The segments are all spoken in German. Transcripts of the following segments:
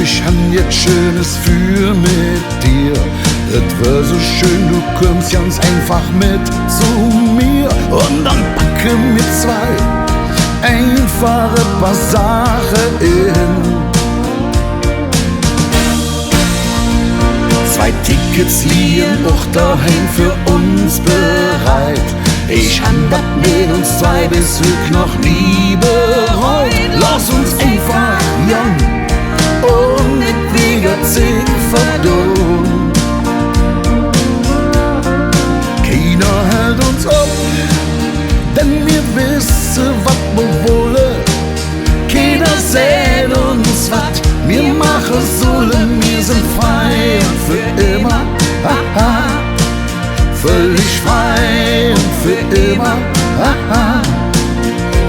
ich han jetzt Schönes für mit dir. Es wär so schön, du kommst ganz einfach mit zu mir. Und dann packen wir zwei einfache paar Sachen in. 2 Tickets liegen auch daheim für uns bereit. Ich han dat mit uns 2 bis heute noch nie bereut. Lass uns einfach jung und nicht wegen Zing verdammt. Keiner hält uns ab, denn wir wissen, wat wir wollen. Keiner sät uns wat wir machen sollen. Wir sind frei und für immer, haha. Völlig frei und für immer, haha.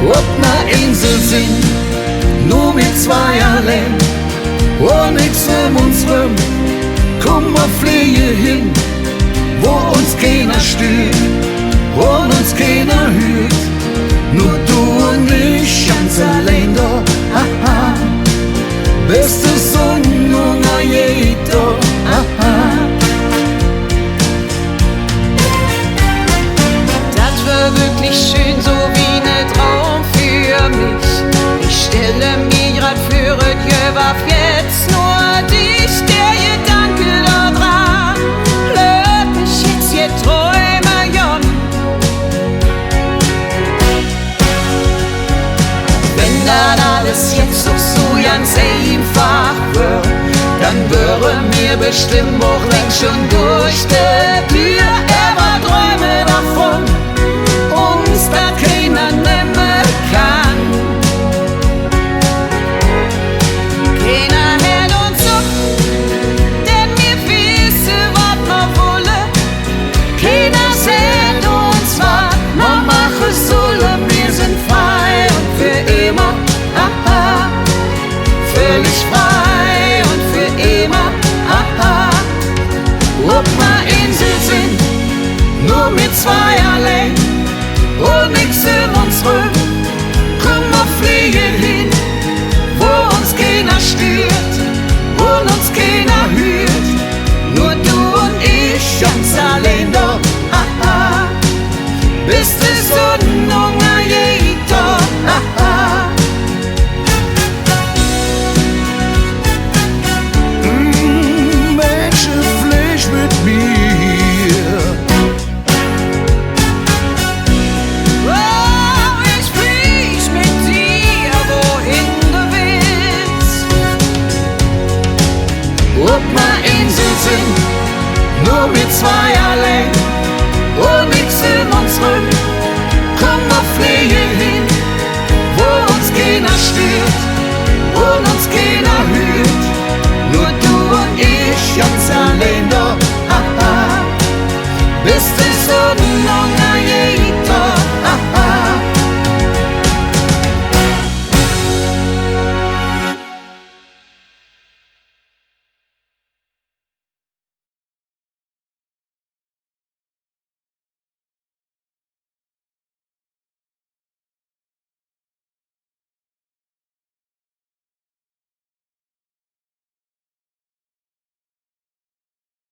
Ob na Insel sind, nur mit 2 allein. Und nix uns rum, komm mal fliege hin, wo uns keiner stört und uns keiner hört. Nur du und ich ganz allein da, haha. Beste Sonne jeder, haha. Das war wirklich schön, so wie ne Traum für mich. Ich stelle mir grad für es auf jetzt nur dich. Der Gedanke da dran, lässt mich jetzt hier träumen, Jon. Wenn das alles jetzt doch so ganz einfach wird, dann wäre mir bestimmt auch längst schon durch die Tür. Aber träume davon, uns das keiner nehmen kann. Keiner hält uns auf, denn wir wissen, was wir wollen. Keiner sieht uns, was wir machen sollen. Wir sind frei und für immer, haha. Völlig frei und für immer, haha. Ob wir Insel sind, nur mit 2 allein. Und nix in uns rum, komm mal fliegen hin, wo uns keiner stört und uns keiner hört. Nur du und ich ganz allein da, haha. Bis die Sonne jeder, haha. Menschen flieg mit mir. Oh, ich flieg mit dir, wohin du willst. Ob wir Insel sind, nur mit 2 allein. Und nix in uns rum, komm mal fliegen hin, wo uns keiner stört und uns keiner hört.